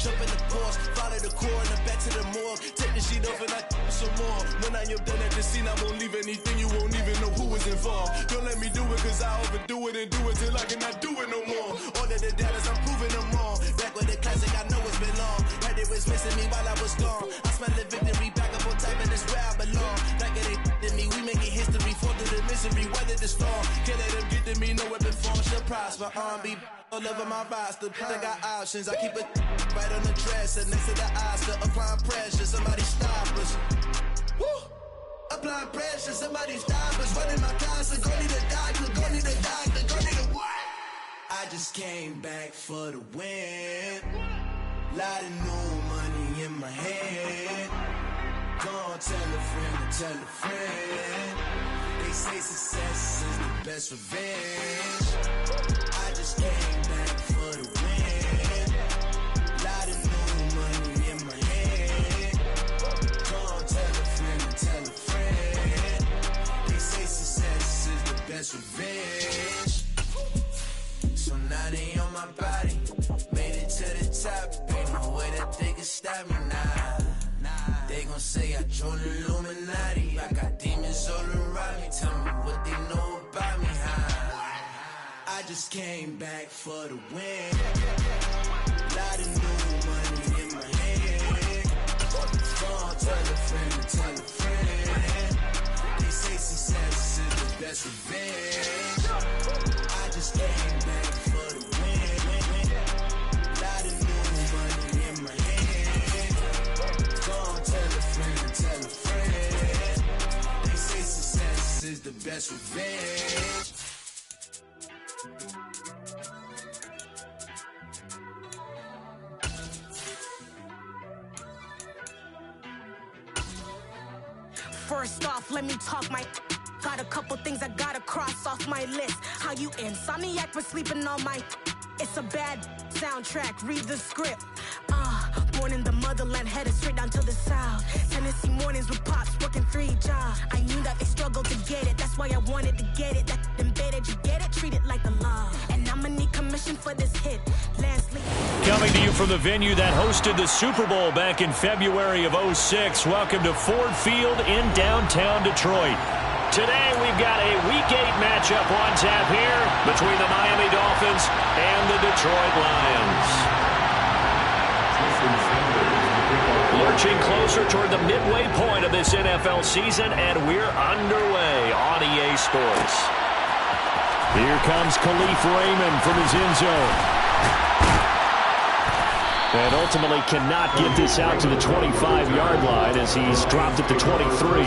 jump in the course, follow the core and the back to the morgue. Take the sheet off and I some more. When I am done at the scene, I won't leave anything, you won't even know who was involved. Don't let me do it cause I overdo it and do it till I cannot do it no more. All of the doubters, I'm proving them wrong. Back with the classic, I know it's been long. Heard it was missing me while I was gone. I smell the victory, back up on time and it's where I belong. Like it ain't to me, we making history, fall through the misery, weather the storm. Can't let them get to me, no weapon form shall prosper. Be all over my roster, I got options. I keep it right on the dresser, next to the Oscar. Applying pressure, somebody stop us. Woo! Applying pressure, somebody stop us. Running my closet, go need a doctor, go need a doctor, go need a what? I just came back for the win. Lot of new money in my head. Go on, tell a friend to tell a friend. They say success is the best revenge. I just came back for the win. Lot of new money in my head. Go on, tell a friend to tell a friend. They say success is the best revenge. So now they on my body. Made it to the top. Ain't no way that they can stop me now. They gon' say I joined the Illuminati. I got demons all around me. Tell me what they know about me, huh? I just came back for the win. Lot of new money in my head. Go on, tell a friend to tell a friend. They say success is the best revenge. I just came back for the win. Lot of new money in my head. Go on, tell a friend, tell a friend. They say success is the best revenge. First off, let me talk my... Got a couple things I gotta cross off my list. How you insomniac for sleeping on my... It's a bad soundtrack, read the script. Born in the motherland, headed straight down to the south. Tennessee mornings with pops, working 3 jobs. I knew that they struggled to get it, that's why I wanted to get it. That embedded, you get it, treat it like a law. And I'ma need commission for this hit. Lastly, coming to you from the venue that hosted the Super Bowl back in February of '06. Welcome to Ford Field in downtown Detroit. Today we've got a Week 8 matchup on tap here between the Miami Dolphins and the Detroit Lions. Lurching closer toward the midway point of this NFL season, and we're underway on EA Sports. Here comes Khalif Raymond from his end zone. And ultimately cannot get this out to the 25-yard line as he's dropped at the 23.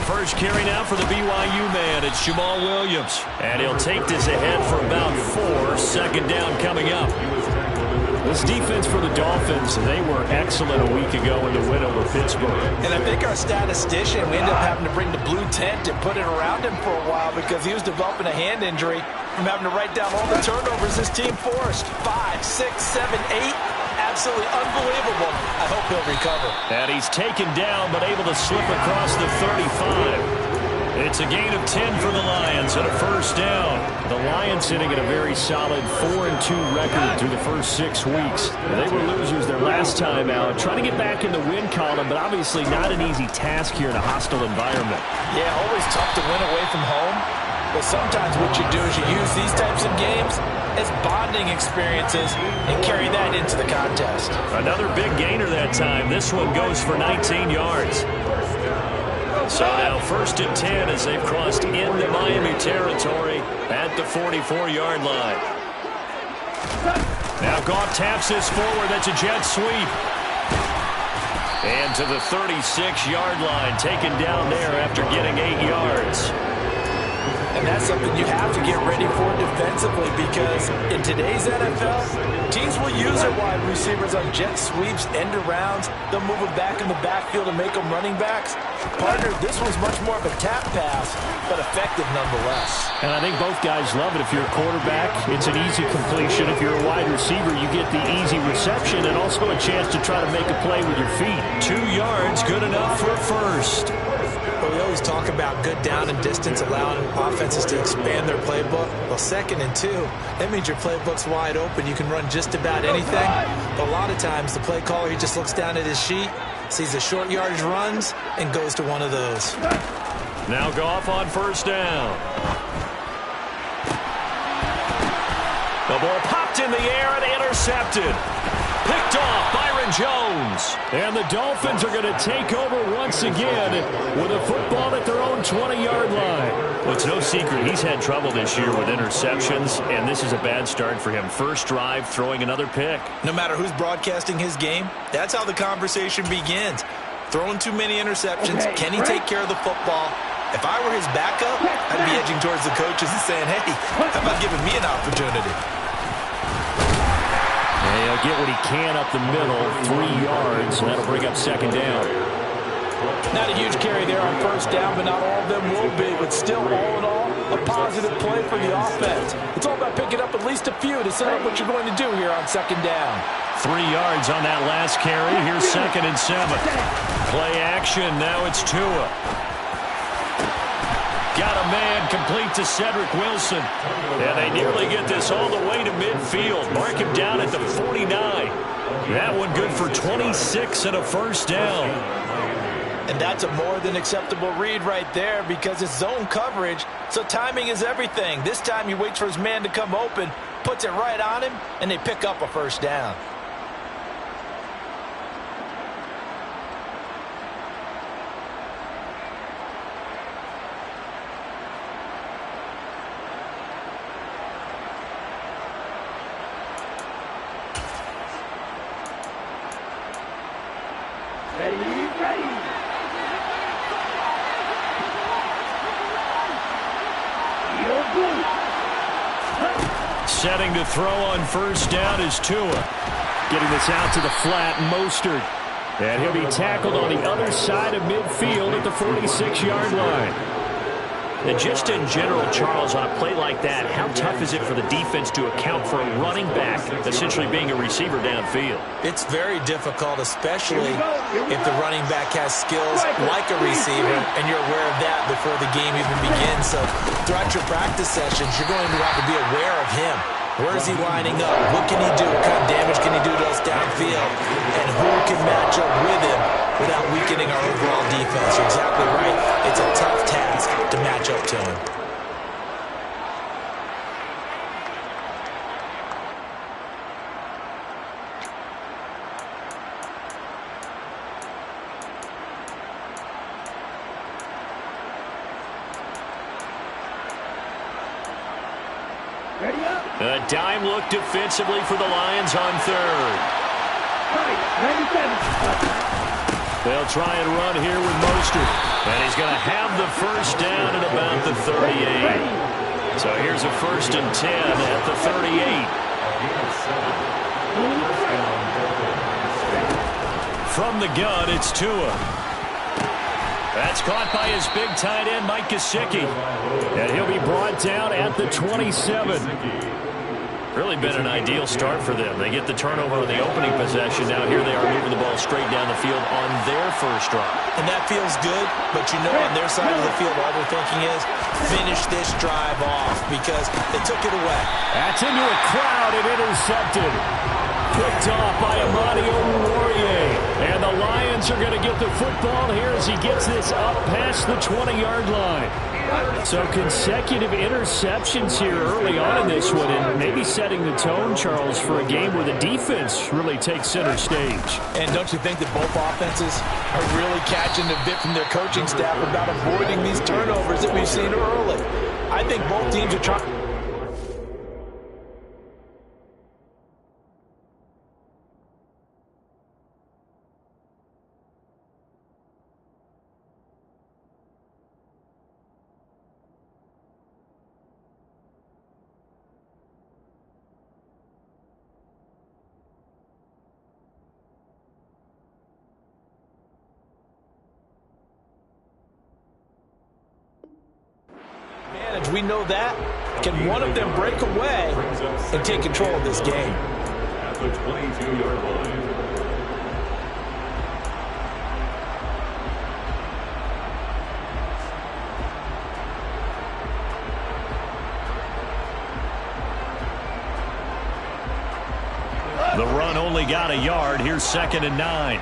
First carry now for the BYU man. It's Jamal Williams. And he'll take this ahead for about 4. Second down coming up. This defense for the Dolphins, they were excellent a week ago in the win over Pittsburgh. And I think our statistician, we ended up having to bring the blue tent and put it around him for a while because he was developing a hand injury from having to write down all the turnovers this team forced. 5, 6, 7, 8. Absolutely unbelievable. I hope he'll recover. And he's taken down, but able to slip across the 35. It's a gain of 10 for the Lions and a first down. The Lions sitting at a very solid 4-2 record through the first 6 weeks. They were losers their last time out, trying to get back in the win column, but obviously not an easy task here in a hostile environment. Yeah, always tough to win away from home. But sometimes what you do is you use these types of games as bonding experiences and carry that into the contest. Another big gainer that time. This one goes for 19 yards. So now 1st and 10 as they've crossed into Miami territory at the 44-yard line. Now Goff taps this forward. That's a jet sweep. And to the 36-yard line, taken down there after getting 8 yards. And that's something you have to get ready for defensively, because in today's NFL, teams will use their wide receivers on jet sweeps, end arounds. They'll move them back in the backfield and make them running backs. Partner, this one's much more of a tap pass, but effective nonetheless. And I think both guys love it. If you're a quarterback, it's an easy completion. If you're a wide receiver, you get the easy reception and also a chance to try to make a play with your feet. 2 yards, good enough for a first. Well, we always talk about good down and distance, allowing offenses to expand their playbook. Well, 2nd and 2, that means your playbook's wide open. You can run just about anything. But a lot of times, the play caller, he just looks down at his sheet, sees the short yardage runs, and goes to one of those. Now Goff on first down. The ball popped in the air and intercepted. Picked off Byron Jones. And the Dolphins are going to take over once again with a football at their own 20-yard line. Well, it's no secret he's had trouble this year with interceptions, and this is a bad start for him. First drive, throwing another pick. No matter who's broadcasting his game, that's how the conversation begins. Throwing too many interceptions. Can he take care of the football? If I were his backup, I'd be edging towards the coaches and saying, hey, how about giving me an opportunity? And he'll get what he can up the middle, 3 yards, and that'll bring up second down. Not a huge carry there on first down, but not all of them will be. But still, all in all, a positive play for the offense. It's all about picking up at least a few to set up what you're going to do here on second down. 3 yards on that last carry. Here's 2nd and 7. Play action. Now it's Tua. Got a man complete to Cedric Wilson. And they nearly get this all the way to midfield. Mark him down at the 49. That one good for 26 and a first down. And that's a more than acceptable read right there, because it's zone coverage, so timing is everything. This time he waits for his man to come open, puts it right on him, and they pick up a first down. Setting to throw on first down is Tua. Getting this out to the flat, Mostert. And he'll be tackled on the other side of midfield at the 46-yard line. And just in general, Charles, on a play like that, how tough is it for the defense to account for a running back essentially being a receiver downfield? It's very difficult, especially if the running back has skills like a receiver, and you're aware of that before the game even begins. So throughout your practice sessions, you're going to have to be aware of him. Where is he lining up? What can he do? What kind of damage can he do to us downfield? And who can match up with him without weakening our overall defense? You're exactly right. It's a tough task to match up to him. A dime look defensively for the Lions on third. They'll try and run here with Mostert. And he's going to have the first down at about the 38. So here's a 1st and 10 at the 38. From the gun, it's Tua. That's caught by his big tight end, Mike Gesicki. And he'll be brought down at the 27. Really been an ideal start for them. They get the turnover on the opening possession. Now here they are moving the ball straight down the field on their first drive. And that feels good, but you know on their side of the field, all they're thinking is finish this drive off because they took it away. That's into a crowd and intercepted. Picked off by Amadi Oruwariye. And the Lions are going to get the football here as he gets this up past the 20-yard line. So consecutive interceptions here early on in this one, and maybe setting the tone, Charles, for a game where the defense really takes center stage. And don't you think that both offenses are really catching a bit from their coaching staff about avoiding these turnovers that we've seen early? I think both teams are trying. advantage. We know that. Can one of them break away and take control of this game? At the 22-yard line. The run only got a yard. Here's 2nd and 9.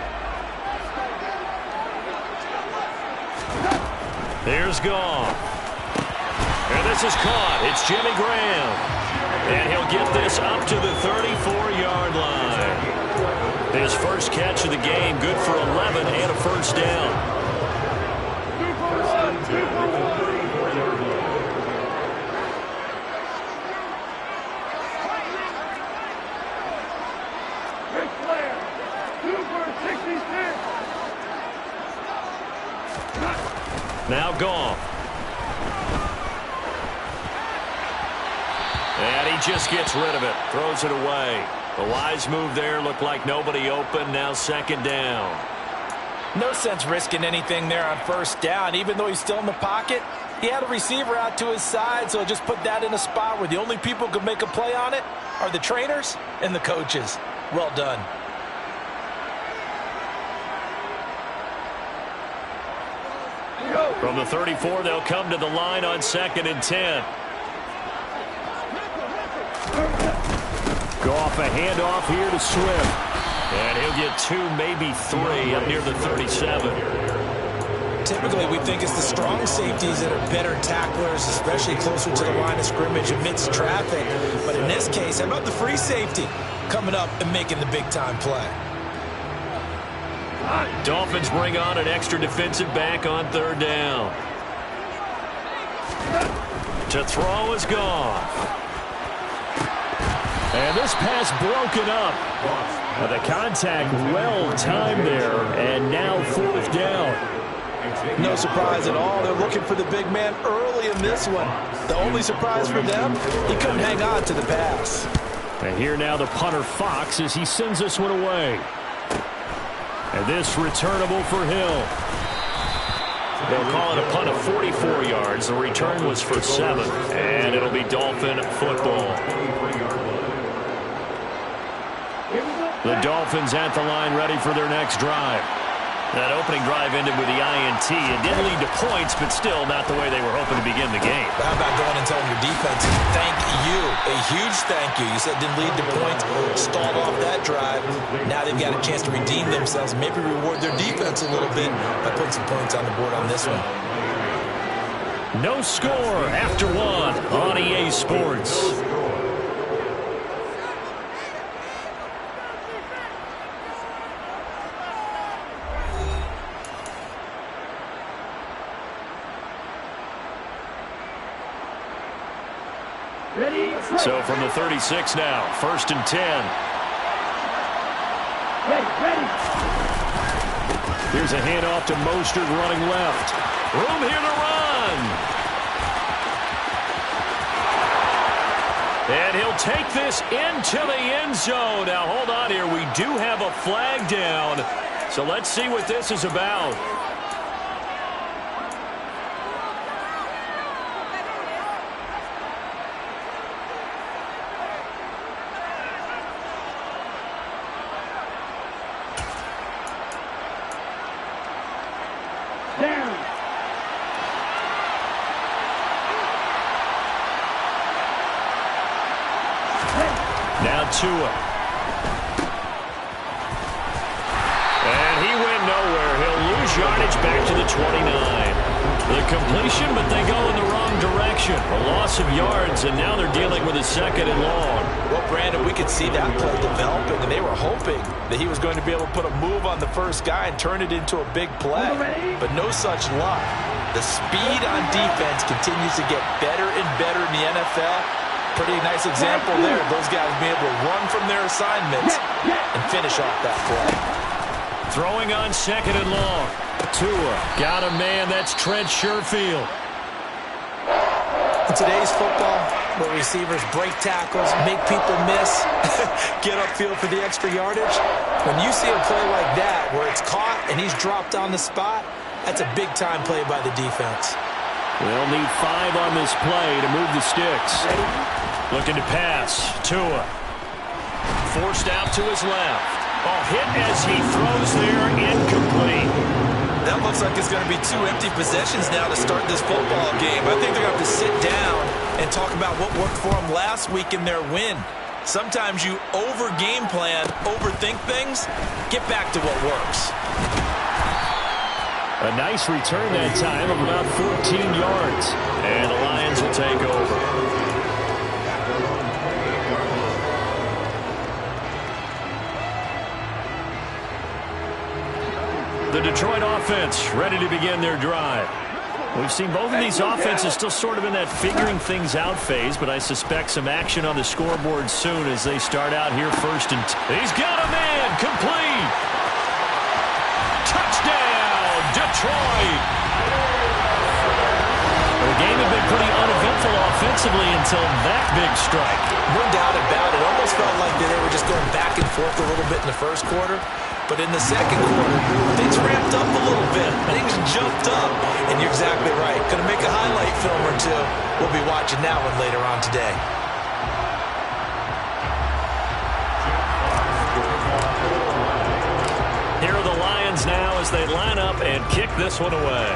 Here's Goff. And this is caught. It's Jimmy Graham. And he'll get this up to the 34-yard line. His first catch of the game, good for 11 and a first down. Now Goff. And he just gets rid of it. Throws it away. The wise move there. Looked like nobody open. Now 2nd down. No sense risking anything there on first down. Even though he's still in the pocket, he had a receiver out to his side, so just put that in a spot where the only people who can make a play on it are the trainers and the coaches. Well done. From the 34, they'll come to the line on 2nd and 10. Goff, a handoff here to Swift. And he'll get 2, maybe 3 up near the 37. Typically, we think it's the strong safeties that are better tacklers, especially closer to the line of scrimmage amidst traffic. But in this case, how about the free safety coming up and making the big-time play? Dolphins bring on an extra defensive back on 3rd down. To throw is Goff. And this pass broken up. The contact well timed there, and now 4th down. No surprise at all. They're looking for the big man early in this one. The only surprise for them, he couldn't hang on to the pass. And here now the punter Fox as he sends this one away. And this returnable for Hill. They'll call it a punt of 44 yards. The return was for 7. And it'll be Dolphin football. The Dolphins at the line ready for their next drive. That opening drive ended with the INT. It didn't lead to points, but still not the way they were hoping to begin the game. How about going and telling your defense, thank you, a huge thank you. You said it didn't lead to points, stalled off that drive. Now they've got a chance to redeem themselves, maybe reward their defense a little bit by putting some points on the board on this one. No score after 1 on EA Sports. So from the 36 now, 1st and 10. Here's a handoff to Mostert running left. Room here to run. And he'll take this into the end zone. Now hold on here. We do have a flag down. So let's see what this is about. Now Tua. And he went nowhere. He'll lose yardage back to the 29. The completion, but they go in the wrong direction. A loss of yards, and now they're dealing with a 2nd and long. Well, Brandon, we could see that play developing, and they were hoping that he was going to be able to put a move on the first guy and turn it into a big play. But no such luck. The speed on defense continues to get better and better in the NFL. Pretty nice example there. Those guys being able to run from their assignments and finish off that play. Throwing on 2nd and long. Tua got a man. That's Trent Sherfield. In today's football, where receivers break tackles, make people miss, get upfield for the extra yardage, when you see a play like that where it's caught and he's dropped on the spot, that's a big-time play by the defense. They'll need 5 on this play to move the sticks. Looking to pass. Tua. Forced out to his left. Oh, hit as he throws there. Incomplete. That looks like it's going to be 2 empty possessions now to start this football game. I think they're going to have to sit down and talk about what worked for them last week in their win. Sometimes you over-game plan, overthink things. Get back to what works. A nice return that time of about 14 yards. And the Lions will take over. The Detroit offense ready to begin their drive. We've seen both of these offenses still sort of in that figuring things out phase, but I suspect some action on the scoreboard soon as they start out here first and he's got a man complete. Touchdown, Detroit. The game had been pretty uneventful offensively until that big strike. No doubt about it. Almost felt like they were just going back and forth a little bit in the first quarter. But in the second quarter, things ramped up a little bit. Things jumped up. And you're exactly right. Going to make a highlight film or two. We'll be watching that one later on today. Here are the Lions now as they line up and kick this one away.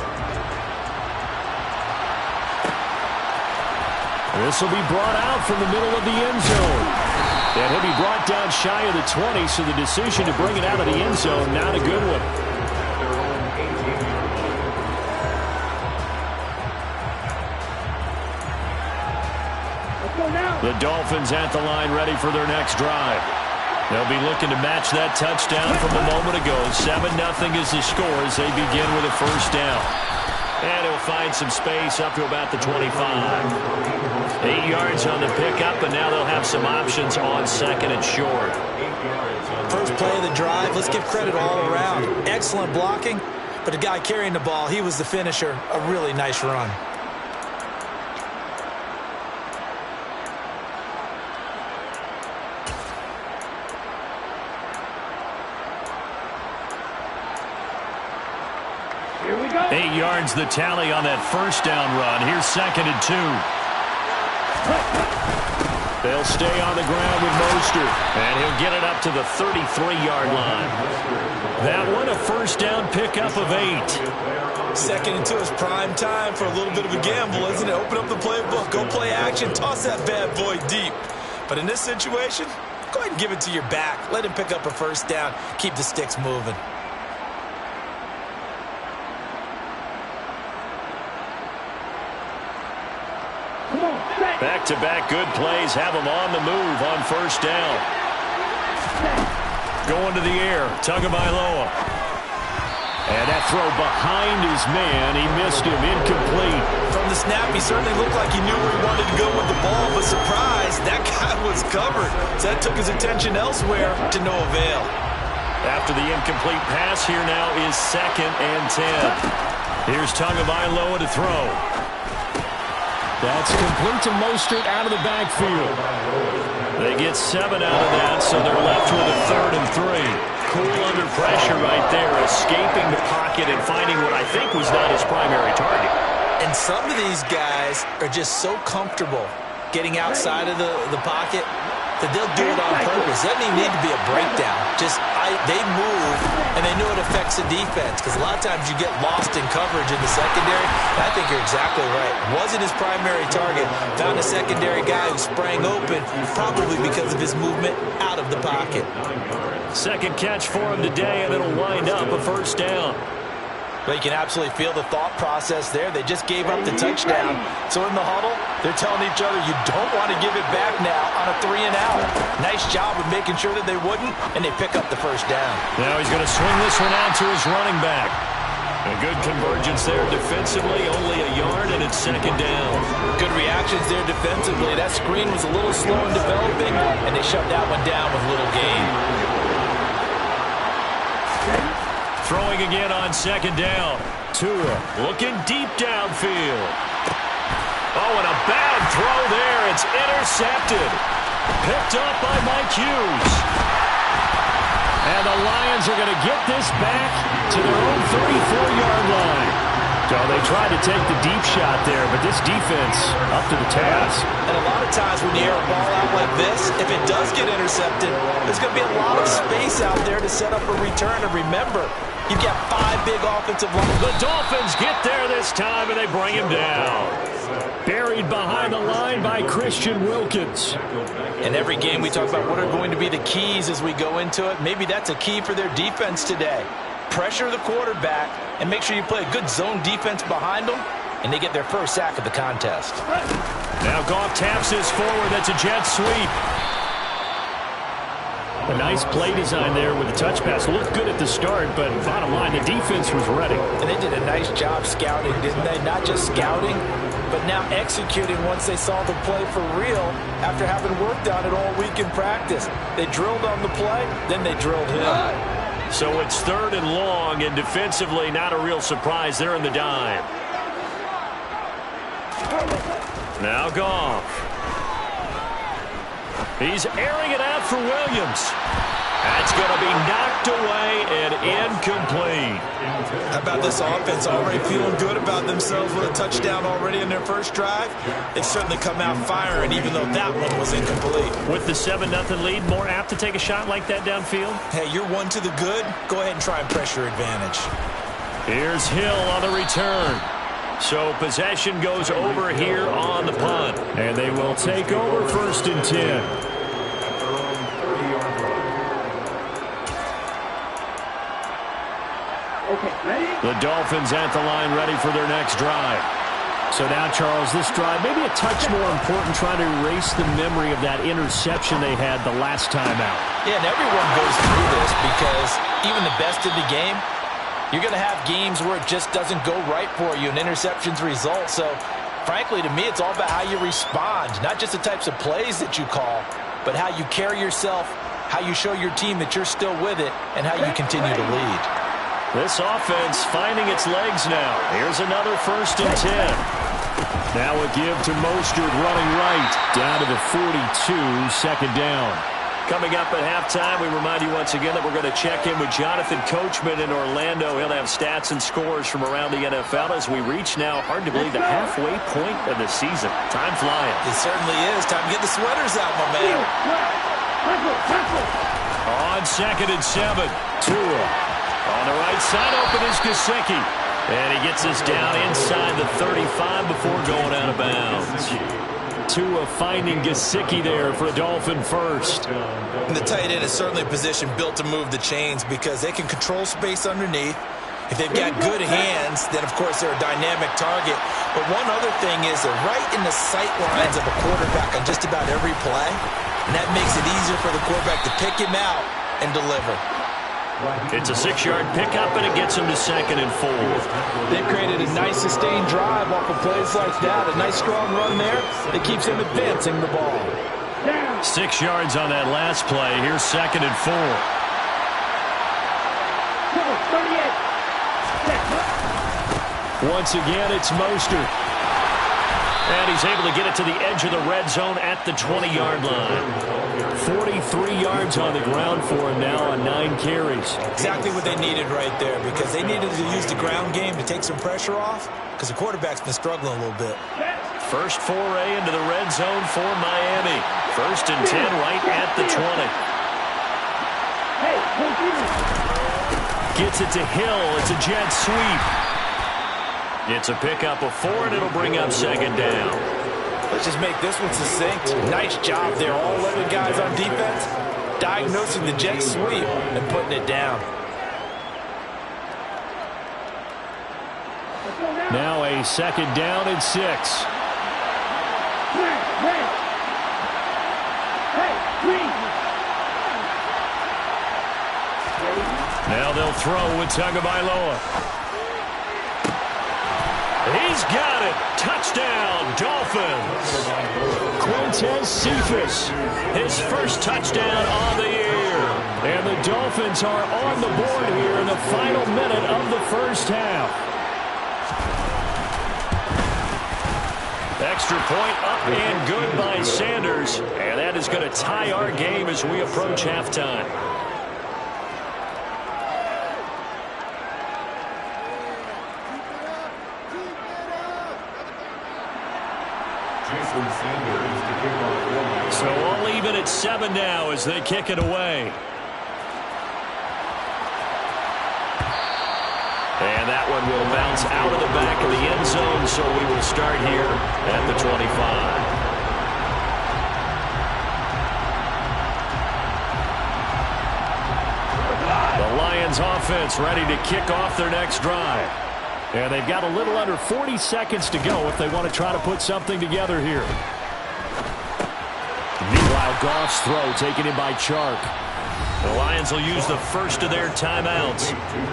This will be brought out from the middle of the end zone. And he'll be brought down shy of the 20, so the decision to bring it out of the end zone, not a good one. The Dolphins at the line ready for their next drive. They'll be looking to match that touchdown from a moment ago. 7-0 is the score as they begin with a first down. And he'll find some space up to about the 25. 8 yards on the pickup, and now they'll have some options on second and short. First play of the drive, let's give credit all around. Excellent blocking, but the guy carrying the ball, he was the finisher. A really nice run. Here we go. 8 yards the tally on that first down run. Here's second and 2. They'll stay on the ground with Mostert, and he'll get it up to the 33-yard line. That one, a first down pickup of 8. Second and 2 is prime time for a little bit of a gamble, isn't it? Open up the playbook, go play action, toss that bad boy deep. But in this situation, go ahead and give it to your back. Let him pick up a first down, keep the sticks moving. Back-to-back good plays have him on the move on first down. Going to the air, Tagovailoa. And that throw behind his man, he missed him, incomplete. From the snap, he certainly looked like he knew where he wanted to go with the ball, but surprise, that guy was covered. So that took his attention elsewhere to no avail. After the incomplete pass, here now is second and 10. Here's Tagovailoa to throw. That's complete to Mostert out of the backfield. They get 7 out of that, so they're left with a 3rd and 3. Cool under pressure right there, escaping the pocket and finding what I think was not his primary target. And some of these guys are just so comfortable getting outside of the pocket that they'll do it on purpose. Doesn't even need to be a breakdown. Just they move, and they know it affects the defense, because a lot of times you get lost in coverage in the secondary. I think you're exactly right. Wasn't his primary target. Found a secondary guy who sprang open, probably because of his movement out of the pocket. Second catch for him today, and it'll wind up a first down. But you can absolutely feel the thought process there. They just gave up the touchdown. So in the huddle, they're telling each other, you don't want to give it back now on a 3-and-out. Nice job of making sure that they wouldn't, and they pick up the first down. Now he's going to swing this one out to his running back. A good convergence there defensively, only a yard, and it's second down. Good reactions there defensively. That screen was a little slow in developing, and they shut that one down with little gain. Throwing again on second down. Tua looking deep downfield. Oh, and a bad throw there. It's intercepted. Picked up by Mike Hughes. And the Lions are going to get this back to their own 34-yard line. So they tried to take the deep shot there, but this defense up to the task. And a lot of times when you air a ball out like this, if it does get intercepted, there's going to be a lot of space out there to set up a return. And remember, you've got 5 big offensive linemen. The Dolphins get there this time, and they bring him down. Buried behind the line by Christian Wilkins. In every game, we talk about what are going to be the keys as we go into it. Maybe that's a key for their defense today. Pressure the quarterback and make sure you play a good zone defense behind them, and they get their first sack of the contest. Now Goff taps this forward. That's a jet sweep. A nice play design there with the touch pass. Looked good at the start, but bottom line, the defense was ready. And they did a nice job scouting, didn't they? Not just scouting, but now executing once they saw the play for real after having worked on it all week in practice. They drilled on the play, then they drilled him. So it's 3rd and long, and defensively not a real surprise. They're in the dime. Now Goff. He's airing it out for Williams. That's going to be knocked away and incomplete. How about this offense already feeling good about themselves with a touchdown already in their first drive? They've certainly come out firing, even though that one was incomplete. With the 7-0 lead, more apt to take a shot like that downfield? Hey, you're one to the good. Go ahead and try and pressure advantage. Here's Hill on the return. So possession goes over here on the punt. And they will take over 1st and 10. The Dolphins at the line ready for their next drive. So now, Charles, this drive maybe a touch more important, trying to erase the memory of that interception they had the last time out. Yeah, and everyone goes through this because even the best in the game, you're going to have games where it just doesn't go right for you and interceptions result. So, frankly, to me, it's all about how you respond, not just the types of plays that you call, but how you carry yourself, how you show your team that you're still with it, and how you continue to lead. This offense finding its legs now. Here's another 1st and 10. Now a give to Mostert running right. Down to the 42, 2nd down. Coming up at halftime, we remind you once again that we're going to check in with Jonathan Coachman in Orlando. He'll have stats and scores from around the NFL as we reach now, hard to believe, the halfway point of the season. Time flying. It certainly is. Time to get the sweaters out, my man. On 2nd and 7, Tua. On the right side, open is Gesicki. And he gets us down inside the 35 before going out of bounds. Tua finding Gesicki there for a Dolphin first. And the tight end is certainly a position built to move the chains because they can control space underneath. If they've got good hands, then, of course, they're a dynamic target. But one other thing is they're right in the sight lines of a quarterback on just about every play. And that makes it easier for the quarterback to pick him out and deliver. It's a 6-yard pickup, and it gets him to 2nd and 4. They've created a nice sustained drive off of plays like that. A nice strong run there that keeps them advancing the ball. 6 yards on that last play. Here's 2nd and 4. Once again, it's Mostert. And he's able to get it to the edge of the red zone at the 20-yard line. 43 yards on the ground for him now on 9 carries. Exactly what they needed right there because they needed to use the ground game to take some pressure off because the quarterback's been struggling a little bit. First foray into the red zone for Miami. 1st and 10 right at the 20. Gets it to Hill. It's a jet sweep. It's a pickup of 4, and it'll bring up 2nd down. Let's just make this one succinct. Nice job there. All 11 guys on defense diagnosing the jet sweep and putting it down. Now a 2nd down and 6. Now they'll throw with Tagovailoa. He's got it. Touchdown, Dolphins. Quintez Cephas, his first touchdown on the year. And the Dolphins are on the board here in the final minute of the first half. Extra point up and good by Sanders. And that is going to tie our game as we approach halftime. So all even at 7 now as they kick it away. And that one will bounce out of the back of the end zone, so we will start here at the 25. The Lions offense ready to kick off their next drive. And they've got a little under 40 seconds to go if they want to try to put something together here. Meanwhile, Goff's throw taken in by Chark. The Lions will use the first of their timeouts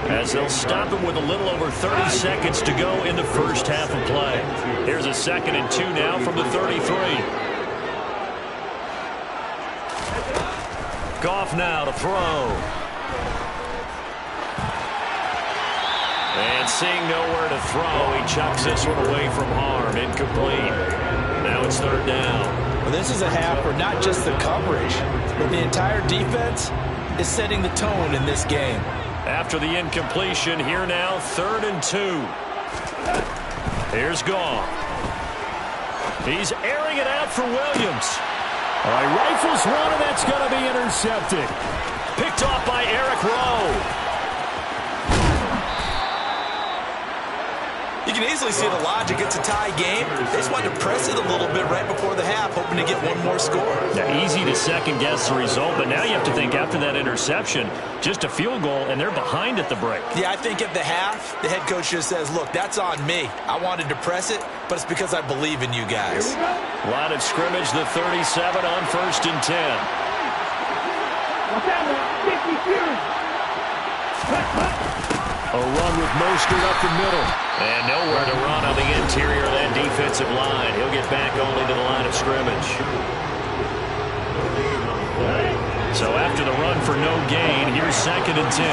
as they'll stop him with a little over 30 seconds to go in the first half of play. Here's a 2nd and 2 now from the 33. Goff now to throw. And seeing nowhere to throw, he chucks this one away from harm. Incomplete. Now it's 3rd down. Well, this is a half where not just the coverage, but the entire defense is setting the tone in this game. After the incompletion, here now, 3rd and 2. Here's Goff. He's airing it out for Williams. All right, rifles one, and that's going to be intercepted. Picked off by Eric Rowe. You can easily see the logic. It's a tie game. They just wanted to press it a little bit right before the half, hoping to get one more score. Now, easy to second-guess the result, but now you have to think after that interception, just a field goal, and they're behind at the break. Yeah, I think at the half, the head coach just says, look, that's on me. I wanted to press it, but it's because I believe in you guys. Line of scrimmage, the 37 on 1st and 10. A run with Mostert up the middle. And nowhere to run on the interior of that defensive line. He'll get back only to the line of scrimmage. So after the run for no gain, here's 2nd and 10.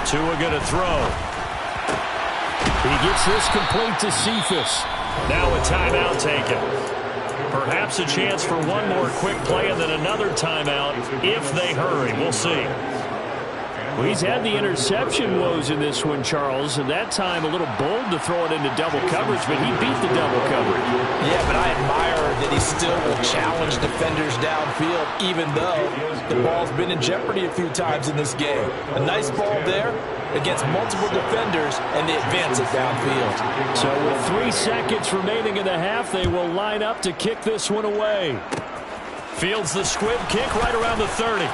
Tua going to throw. He gets this complete to Cephas. Now a timeout taken. Perhaps a chance for one more quick play and then another timeout if they hurry. We'll see. Well, he's had the interception woes in this one, Charles, and that time a little bold to throw it into double coverage, but he beat the double coverage. Yeah, but I admire that he still will challenge defenders downfield, even though the ball's been in jeopardy a few times in this game. A nice ball there against multiple defenders, and they advance it downfield. So with 3 seconds remaining in the half, they will line up to kick this one away. Fields the squib kick right around the 30.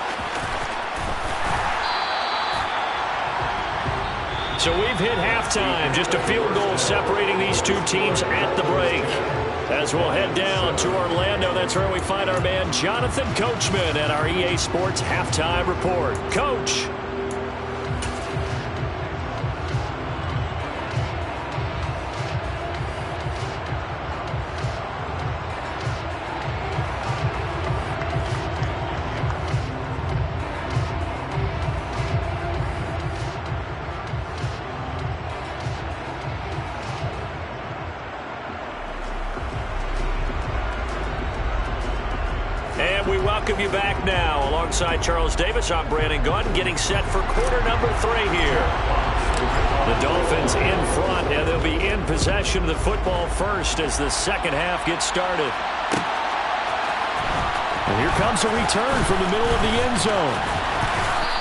So we've hit halftime. Just a field goal separating these two teams at the break. As we'll head down to Orlando, that's where we find our man Jonathan Coachman at our EA Sports Halftime Report. Coach. Welcome you back now. Alongside Charles Davis, I'm Brandon Gaudin, getting set for quarter number 3 here. The Dolphins in front, and they'll be in possession of the football first as the second half gets started. And here comes a return from the middle of the end zone.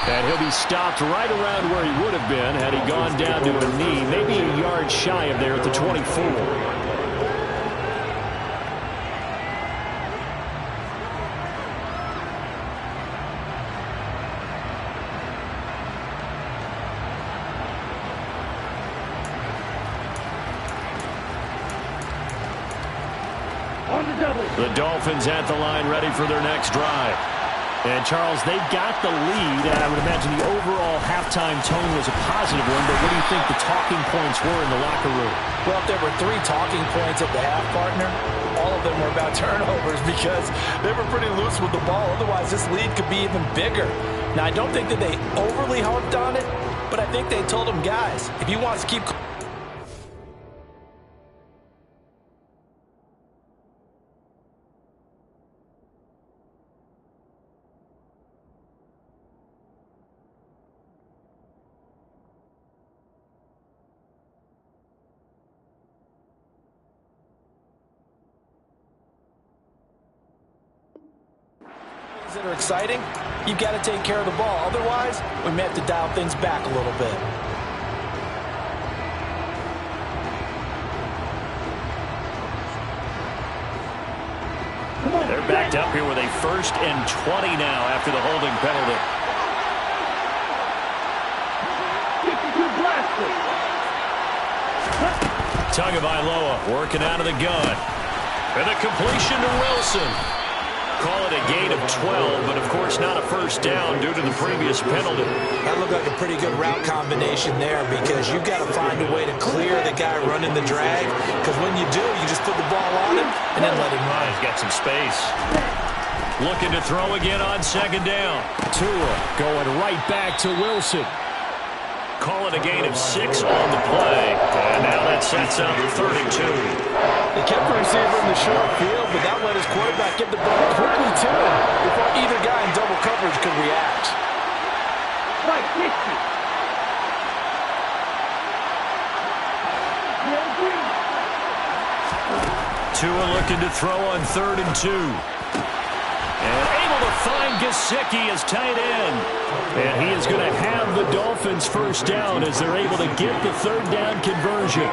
And he'll be stopped right around where he would have been had he gone down to a knee, maybe a yard shy of there at the 24. The Dolphins at the line ready for their next drive. And, Charles, they've got the lead, and I would imagine the overall halftime tone was a positive one, but what do you think the talking points were in the locker room? Well, if there were 3 talking points at the half, partner, all of them were about turnovers because they were pretty loose with the ball. Otherwise, this lead could be even bigger. Now, I don't think that they overly harped on it, but I think they told them, guys, if he wants to keep that are exciting, you've got to take care of the ball. Otherwise, we may have to dial things back a little bit. They're backed up here with a 1st and 20 now after the holding penalty. Tagovailoa working out of the gun. And a completion to Wilson. Call it a gain of 12, but of course not a first down due to the previous penalty. That looked like a pretty good route combination there because you've got to find a way to clear the guy running the drag, because when you do, you just put the ball on him and then let him run. He's got some space. Looking to throw again on 2nd down. Tua going right back to Wilson. Call it a gain of 6 on the play. And now that sets up 32. They kept the receiver in the short field, but that let his quarterback get the ball quickly to him before either guy in double coverage could react. Tua looking to throw on 3rd and 2. And able to find Gesicki as tight end. And he is going to have the Dolphins' first down as they're able to get the 3rd down conversion.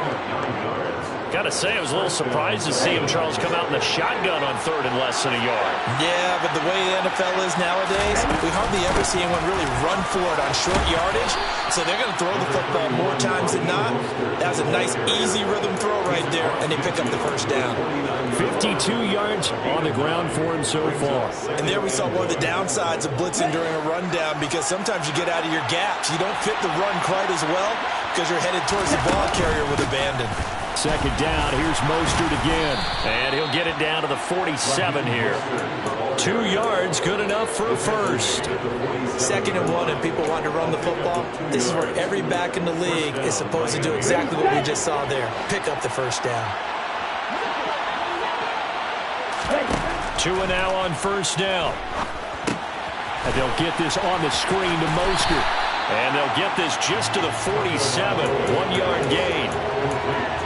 Got to say, I was a little surprised to see him, Charles, come out in the shotgun on 3rd and less than a yard. Yeah, but the way the NFL is nowadays, we hardly ever see anyone really run for it on short yardage. So they're going to throw the football more times than not. That was a nice, easy rhythm throw right there, and they pick up the first down. 52 yards on the ground for him so far. And there we saw one of the downsides of blitzing during a rundown, because sometimes you get out of your gaps. You don't fit the run quite as well because you're headed towards the ball carrier with abandon. 2nd down, here's Mostert again. And he'll get it down to the 47 here. 2 yards, good enough for a first. 2nd and 1, and people want to run the football. This is where every back in the league is supposed to do exactly what we just saw there. Pick up the first down. Tua now on 1st down. And they'll get this on the screen to Mostert. And they'll get this just to the 47, 1-yard gain.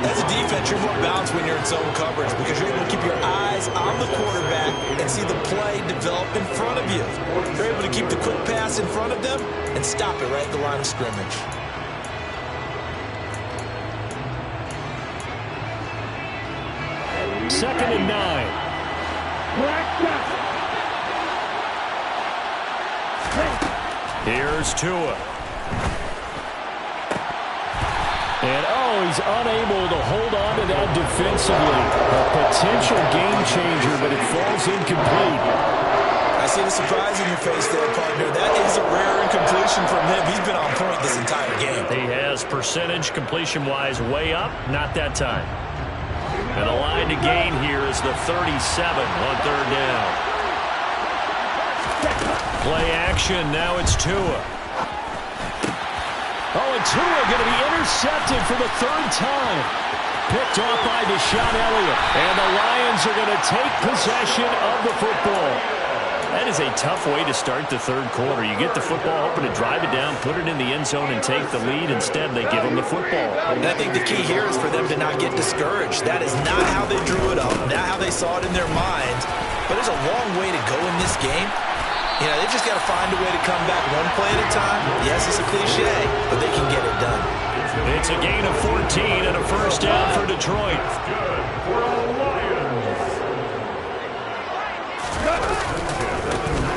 As a defense, you're more balanced when you're in zone coverage because you're able to keep your eyes on the quarterback and see the play develop in front of you. You're able to keep the quick pass in front of them and stop it right at the line of scrimmage. Second and 9. Here's Tua. And, he's unable to hold on to that defensively. A potential game changer, but it falls incomplete. I see the surprise in your face there, partner. That is a rare incompletion from him. He's been on point this entire game. He has percentage completion-wise way up. Not that time. And the line to gain here is the 37 on 3rd down. Play action. Now it's Tua. And Tua going to be intercepted for the 3rd time. Picked off by Deshaun Elliott. And the Lions are going to take possession of the football. That is a tough way to start the 3rd quarter. You get the football, hoping to drive it down, put it in the end zone, and take the lead. Instead, they give them the football. And I think the key here is for them to not get discouraged. That is not how they drew it up, not how they saw it in their minds. But there's a long way to go in this game. You know, they just got to find a way to come back one play at a time. Yes, it's a cliche, but they can get it done. It's a gain of 14 and a first down for Detroit.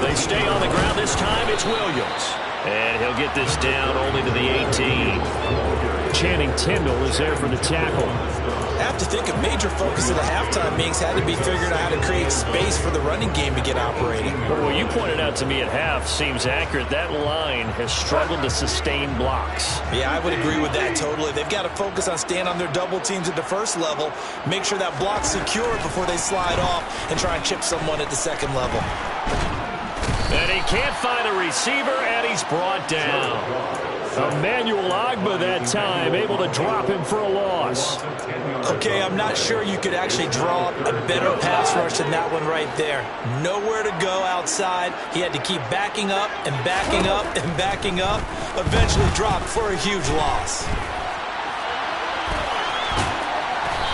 They stay on the ground. This time it's Williams. And he'll get this down only to the 18. Channing Tindall is there for the tackle. I have to think a major focus of the halftime meetings had to be figuring out how to create space for the running game to get operating. But what you pointed out to me at half seems accurate. That line has struggled to sustain blocks. Yeah, I would agree with that totally. They've got to focus on staying on their double teams at the first level, make sure that block's secure before they slide off and try and chip someone at the second level. And he can't find a receiver, and he's brought down. Emmanuel Ogbah that time, able to drop him for a loss. Okay, I'm not sure you could actually draw a better pass rush than that one right there. Nowhere to go outside. He had to keep backing up and backing up and backing up. Eventually dropped for a huge loss.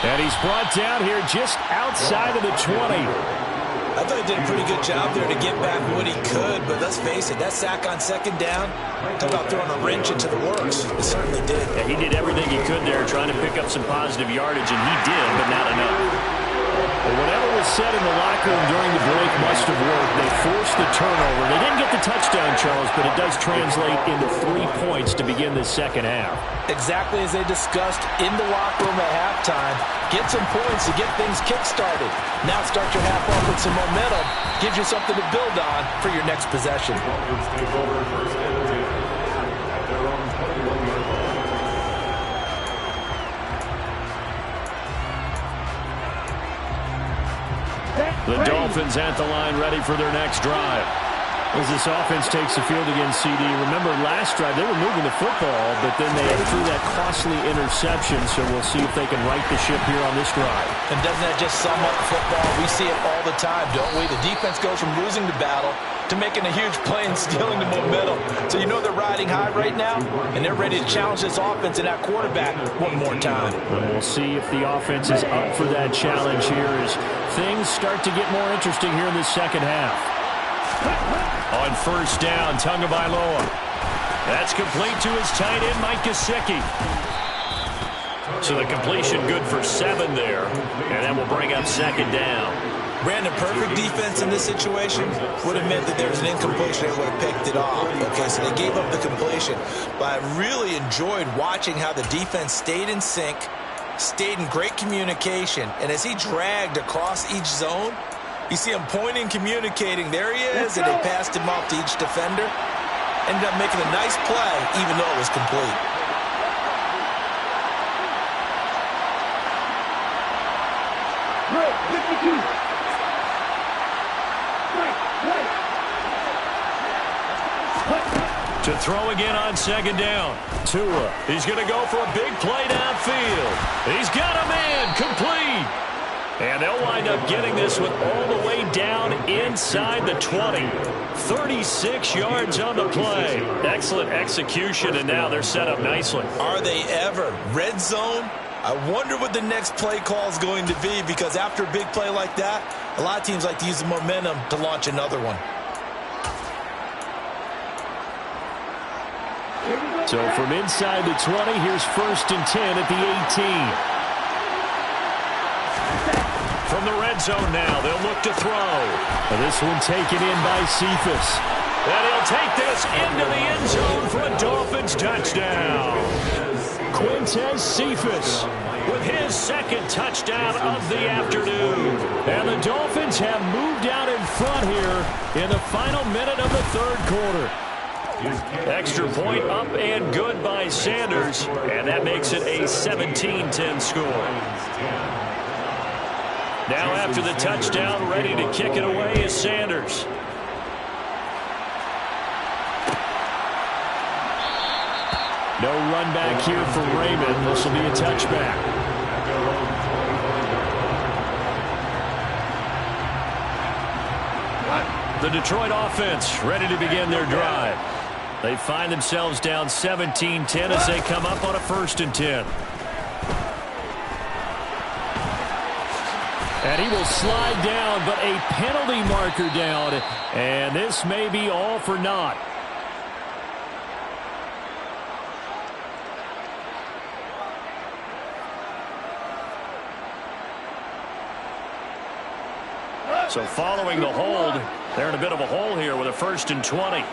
And he's brought down here just outside of the 20. I thought he did a pretty good job there to get back what he could, but let's face it, that sack on second down, talk about throwing a wrench into the works. It certainly did. Yeah, he did everything he could there trying to pick up some positive yardage, and he did, but not enough. Well, whatever was said in the locker room during the break must have worked. They forced the turnover. They didn't get the touchdown, Charles, but it does translate into 3 points to begin the second half. Exactly as they discussed in the locker room at halftime. Get some points to get things kick-started. Now start your half off with some momentum. Gives you something to build on for your next possession. Dolphins take over first and 10 at their own 21-yard line. The Dolphins at the line ready for their next drive. As this offense takes the field against CD, remember last drive they were moving the football, but then they threw that costly interception, so we'll see if they can right the ship here on this drive. And doesn't that just sum up football? We see it all the time, don't we? The defense goes from losing the battle to making a huge play and stealing the momentum. So you know they're riding high right now, and they're ready to challenge this offense and that quarterback one more time. And we'll see if the offense is up for that challenge here as things start to get more interesting here in the second half. On first down, Tagovailoa. That's complete to his tight end, Mike Gesicki. So the completion good for 7 there, and that will bring up second down. Brandon, perfect defense in this situation would have meant that there was an incompletion. They would have picked it off. Okay, so they gave up the completion. But I really enjoyed watching how the defense stayed in sync, stayed in great communication, and as he dragged across each zone, you see him pointing, communicating. There he is, and they passed him off to each defender. Ended up making a nice play, even though it was complete. To throw again on second down. Tua. He's going to go for a big play downfield. He's got a man complete. And they'll wind up getting this one all the way down inside the 20. 36 yards on the play. Excellent execution, and now they're set up nicely. Are they ever? Red zone? I wonder what the next play call is going to be, because after a big play like that, a lot of teams like to use the momentum to launch another one. So from inside the 20, here's first and 10 at the 18. From the red zone now, they'll look to throw. This one taken in by Cephas. And he'll take this into the end zone for a Dolphins touchdown. Quintez Cephas with his second touchdown of the afternoon. And the Dolphins have moved out in front here in the final minute of the third quarter. Extra point up and good by Sanders. And that makes it a 17-10 score. Now after the touchdown, ready to kick it away is Sanders. No run back here for Raymond. This will be a touchback. The Detroit offense ready to begin their drive. They find themselves down 17-10 as they come up on a first and 10. And he will slide down, but a penalty marker down. And this may be all for naught. So following the hold, they're in a bit of a hole here with a first and 20.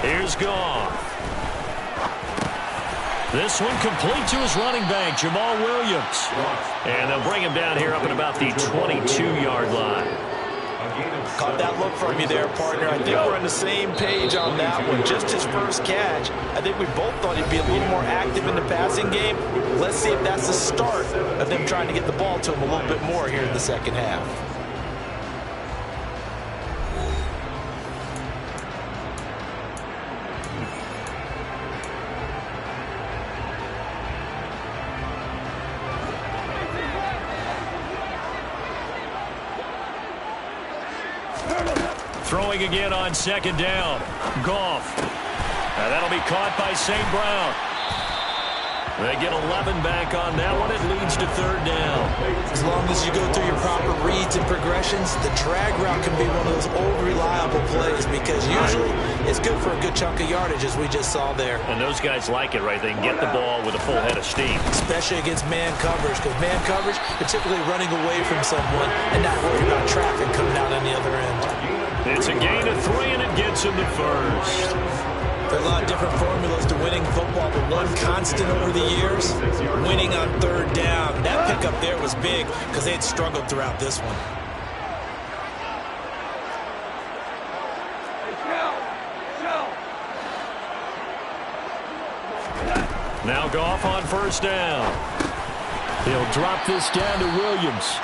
Here's Goff. This one complete to his running back, Jamal Williams. And they'll bring him down here up at about the 22-yard line. Caught that look from you there, partner. I think we're on the same page on that one. Just his first catch. I think we both thought he'd be a little more active in the passing game. Let's see if that's the start of them trying to get the ball to him a little bit more here in the second half. Throwing again on second down. Goff. And that'll be caught by St. Brown. They get 11 back on that one. It leads to third down. As long as you go through your proper reads and progressions, the drag route can be one of those old reliable plays because usually it's good for a good chunk of yardage, as we just saw there. And those guys like it, right? They can get the ball with a full head of steam. Especially against man coverage, because man coverage, you're typically running away from someone and not worried about traffic coming out on the other end. It's a gain of 3, and it gets him the first. There are a lot of different formulas to winning football, but one constant over the years, winning on third down. That pickup there was big because they had struggled throughout this one. Now Goff on first down. He'll drop this down to Williams.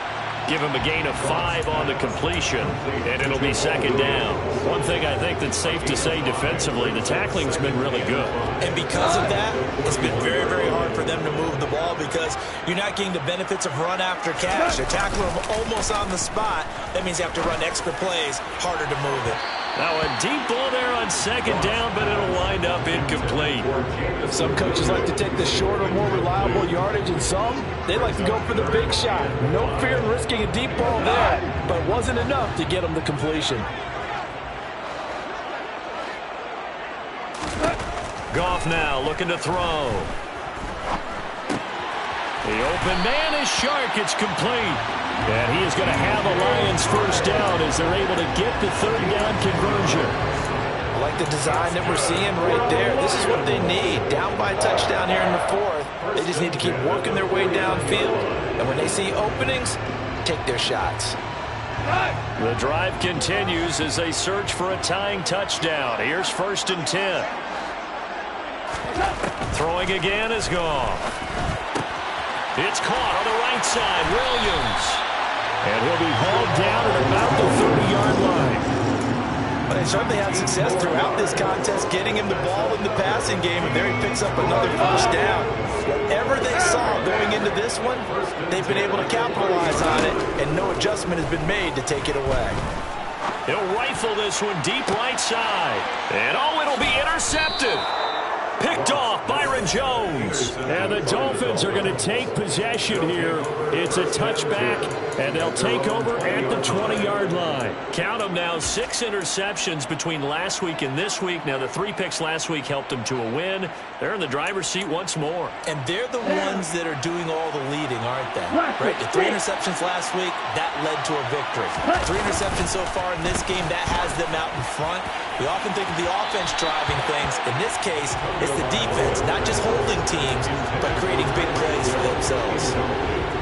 Give him a gain of 5 on the completion, and it'll be second down. One thing I think that's safe to say defensively, the tackling's been really good. And because of that, it's been very, very hard for them to move the ball because you're not getting the benefits of run after catch. They're tackling them almost on the spot. That means you have to run extra plays, harder to move it. Now a deep ball there on second down, but it'll wind up incomplete. Some coaches like to take the shorter, more reliable yardage, and some, they like to go for the big shot. No fear in risking a deep ball there, but it wasn't enough to get them the completion. Goff now looking to throw. The open man is Shark. It's complete. And he is going to have a Lions first down as they're able to get the third down conversion. I like the design that we're seeing right there. This is what they need. Down by a touchdown here in the fourth. They just need to keep working their way downfield. And when they see openings, take their shots. The drive continues as they search for a tying touchdown. Here's 1st and 10. Throwing again is gone. It's caught on the right side. Williams. And he'll be hauled down at about the 30-yard line. But they certainly had success throughout this contest, getting him the ball in the passing game, and there he picks up another first down. Whatever they saw going into this one, they've been able to capitalize on it, and no adjustment has been made to take it away. He'll rifle this one deep right side. And it'll be intercepted. Picked off Byron Jones. And the Dolphins are going to take possession here. It's a touchback, and they'll take over at the 20-yard line. Count them now, 6 interceptions between last week and this week. Now, the 3 picks last week helped them to a win. They're in the driver's seat once more. And they're the ones that are doing all the leading, aren't they? Right? The 3 interceptions last week, that led to a victory. 3 interceptions so far in this game, that has them out in front. We often think of the offense driving things. In this case, it's the defense, not just holding teams, but creating big plays for themselves.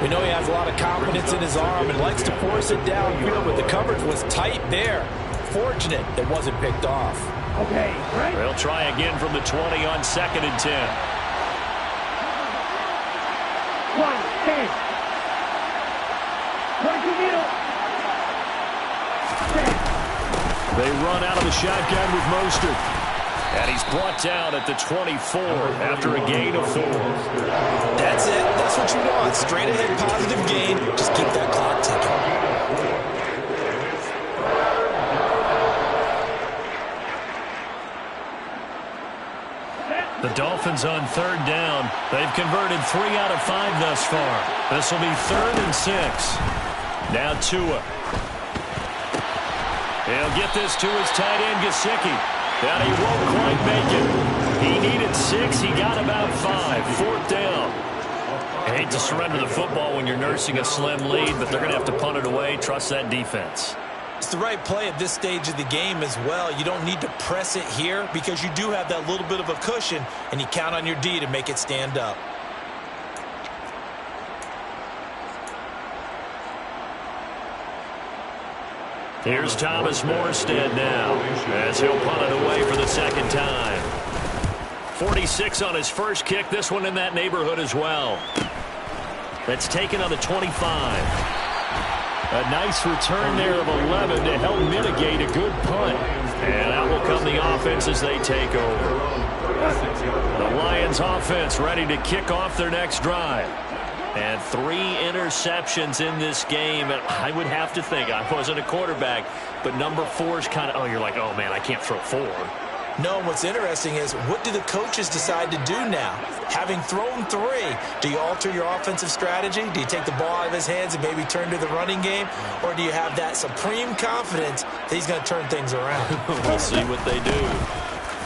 We know he has a lot of confidence in his arm and likes to force it downfield, but the coverage was tight there. Fortunate it wasn't picked off. Okay, right. They'll try again from the 20 on 2nd and 10. 1, 10. They run out of the shotgun with Mostert. And he's brought down at the 24 after a gain of 4. That's it. That's what you want. Straight ahead, positive gain. Just keep that clock ticking. The Dolphins on 3rd down. They've converted 3 out of 5 thus far. This will be 3rd and 6. Now Tua. He'll get this to his tight end, Gesicki. And he won't quite make it. He needed 6. He got about 5. 4th down. I hate to surrender the football when you're nursing a slim lead, but they're going to have to punt it away. Trust that defense. It's the right play at this stage of the game as well. You don't need to press it here because you do have that little bit of a cushion, and you count on your D to make it stand up. Here's Thomas Morstead now as he'll punt it away for the 2nd time. 46 on his first kick. This one in that neighborhood as well. That's taken on the 25. A nice return there of 11 to help mitigate a good punt. And out will come the offense as they take over. The Lions offense ready to kick off their next drive. And 3 interceptions in this game. And I would have to think, I wasn't a quarterback, but number 4 is kind of, you're like, oh, man, I can't throw 4. No, what's interesting is, what do the coaches decide to do now? Having thrown 3, do you alter your offensive strategy? Do you take the ball out of his hands and maybe turn to the running game? Or do you have that supreme confidence that he's going to turn things around? We'll see what they do.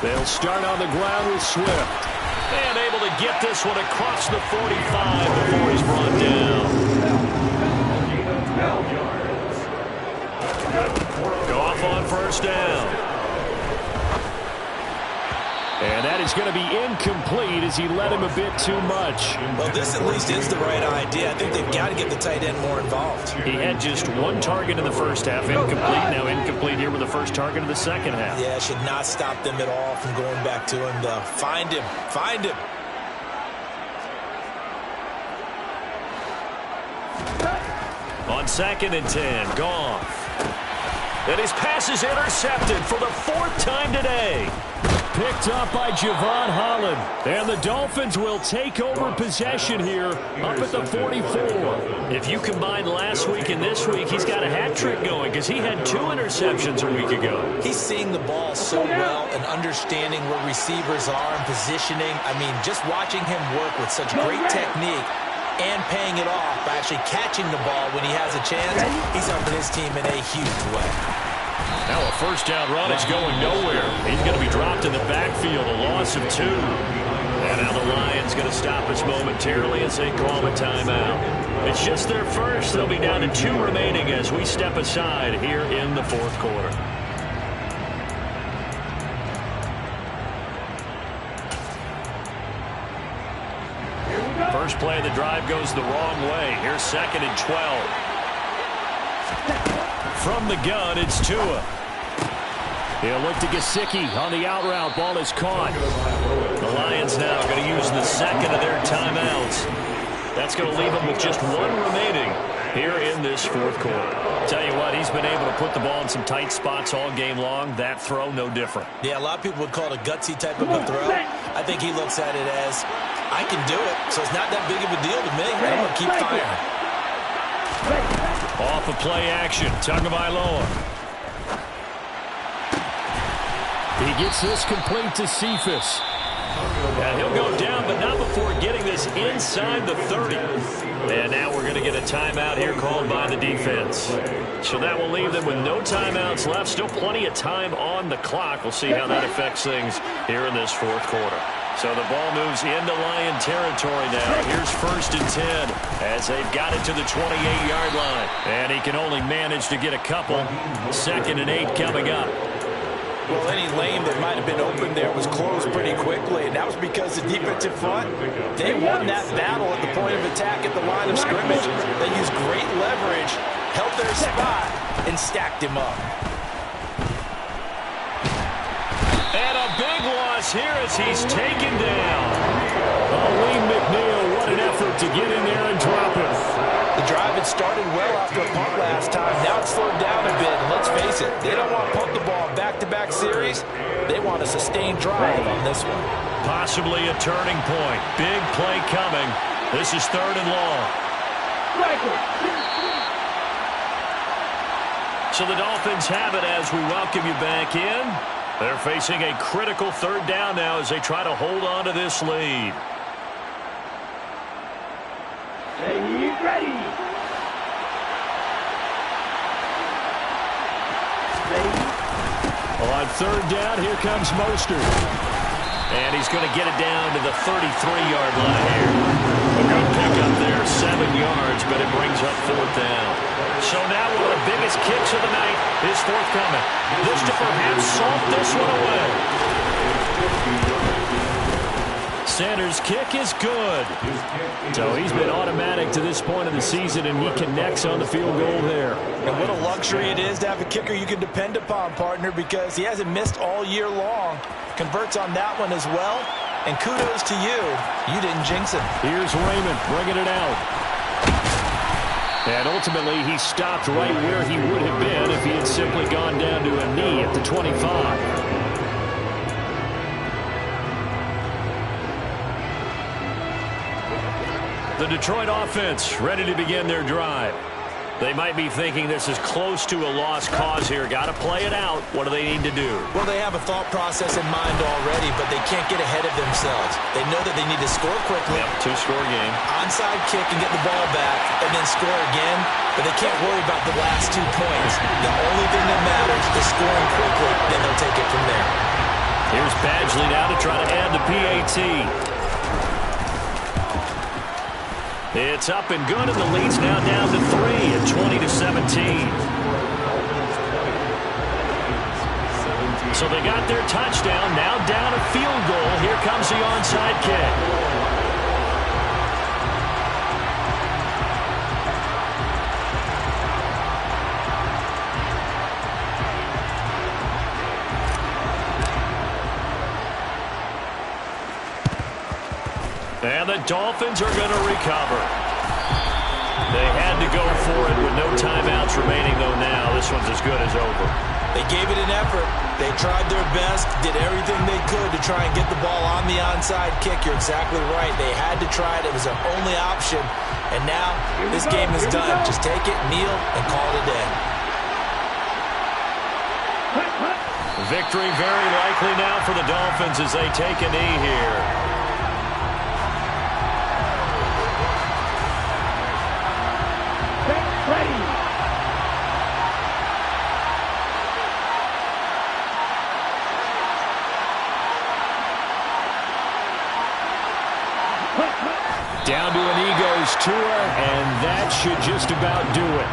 They'll start on the ground with Swift. And able to get this one across the 45 before he's brought down. Goff on first down. And that is going to be incomplete as he led him a bit too much. Well, this at least is the right idea. I think they've got to get the tight end more involved. He had just 1 target in the first half, incomplete. Now incomplete here with the first target of the second half. Yeah, should not stop them at all from going back to him, though. Find him. Find him. On 2nd and 10, Goff. And his pass is intercepted for the 4th time today. Picked up by Javon Holland. And the Dolphins will take over possession here up at the 44. If you combine last week and this week, he's got a hat trick going because he had 2 interceptions a week ago. He's seeing the ball so well and understanding where receivers are and positioning. I mean, just watching him work with such great technique and paying it off by actually catching the ball when he has a chance, he's helping his team in a huge way. Now a first down run is going nowhere. He's going to be dropped in the backfield, a loss of 2. And now the Lions going to stop us momentarily as they call a timeout. It's just their first. They'll be down to 2 remaining as we step aside here in the 4th quarter. First play of the drive goes the wrong way. Here's 2nd and 12. From the gun, it's Tua. He'll look to Gesicki on the out route. Ball is caught. The Lions now going to use the 2nd of their timeouts. That's going to leave them with just 1 remaining here in this 4th quarter. Tell you what, he's been able to put the ball in some tight spots all game long. That throw, no different. Yeah, a lot of people would call it a gutsy type of a throw. I think he looks at it as, I can do it, so it's not that big of a deal to me. I'm going to keep firing. Off of play action, Tagovailoa. He gets this complete to Cephas. And he'll go down, but not before getting this inside the 30. And now we're going to get a timeout here called by the defense. So that will leave them with no timeouts left. Still plenty of time on the clock. We'll see how that affects things here in this 4th quarter. So the ball moves into Lion territory now. Here's 1st and 10 as they've got it to the 28-yard line. And he can only manage to get a couple. 2nd and 8 coming up. Well, any lane that might have been open there was closed pretty quickly, and that was because the defensive front, they won that battle at the point of attack at the line of scrimmage. They used great leverage, held their spot, and stacked him up. And a big loss here as he's taken down. Oh, Lee McNeil, what an effort to get in there and drop him. The drive had started well after a punt last time. Now it's slowed down a bit, and let's face it, they don't want to punt the ball back-to-back series. They want a sustained drive on this one. Possibly a turning point. Big play coming. This is 3rd and long. So the Dolphins have it as we welcome you back in. They're facing a critical 3rd down now as they try to hold on to this lead. He's ready. On 3rd down, here comes Mostert. And he's going to get it down to the 33-yard line here. A good pickup there, 7 yards, but it brings up 4th down. So now one of the biggest kicks of the night is forthcoming. This to perhaps salt this one away. Sanders' kick is good. So he's been automatic to this point of the season, and he connects on the field goal there. And what a luxury it is to have a kicker you can depend upon, partner, because he hasn't missed all year long. Converts on that one as well. And kudos to you. You didn't jinx him. Here's Raymond bringing it out. And ultimately, he stopped right where he would have been if he had simply gone down to a knee at the 25. The Detroit offense ready to begin their drive. They might be thinking this is close to a lost cause here. Got to play it out. What do they need to do? Well, they have a thought process in mind already, but they can't get ahead of themselves. They know that they need to score quickly. Yep, two-score game. Onside kick and get the ball back, and then score again. But they can't worry about the last 2 points. The only thing that matters is scoring quickly, then they'll take it from there. Here's Badgley now to try to add the PAT. It's up and good, and the lead's now down to 3 at 20-17. So they got their touchdown, now down a field goal. Here comes the onside kick. And the Dolphins are going to recover. They had to go for it with no timeouts remaining, though now. This one's as good as over. They gave it an effort. They tried their best, did everything they could to try and get the ball on the onside kick. You're exactly right. They had to try it. It was their only option. And now this game is done. Just take it, kneel, and call it a day. Victory very likely now for the Dolphins as they take a knee here. Down to an egos Tua, and that should just about do it.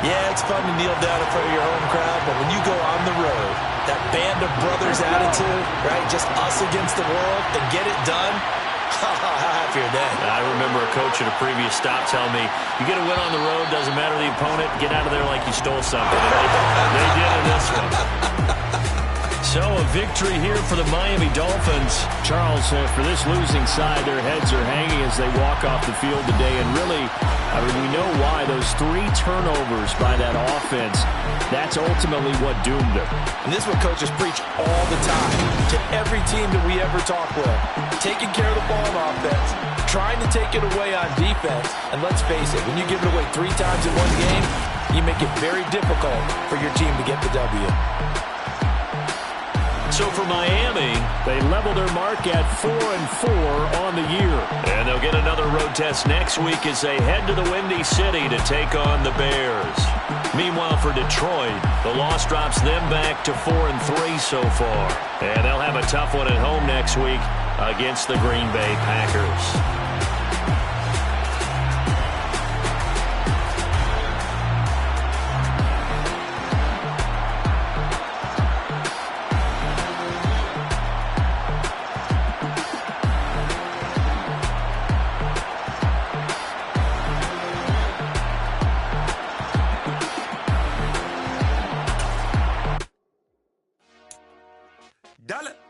Yeah, it's fun to kneel down in front of your home crowd, but when you go on the road, that band of brothers attitude, right, just us against the world, and get it done, how happy are they? I remember a coach at a previous stop telling me, you get a win on the road, doesn't matter the opponent, get out of there like you stole something. And they did in this one. So a victory here for the Miami Dolphins. Charles, for this losing side, their heads are hanging as they walk off the field today. And really, I mean, we know why. Those 3 turnovers by that offense, that's ultimately what doomed them. And this is what coaches preach all the time to every team that we ever talk with. Taking care of the ball on offense, trying to take it away on defense. And let's face it, when you give it away 3 times in one game, you make it very difficult for your team to get the W. So for Miami, they level their mark at 4-4 on the year. And they'll get another road test next week as they head to the Windy City to take on the Bears. Meanwhile, for Detroit, the loss drops them back to 4-3 so far. And they'll have a tough one at home next week against the Green Bay Packers.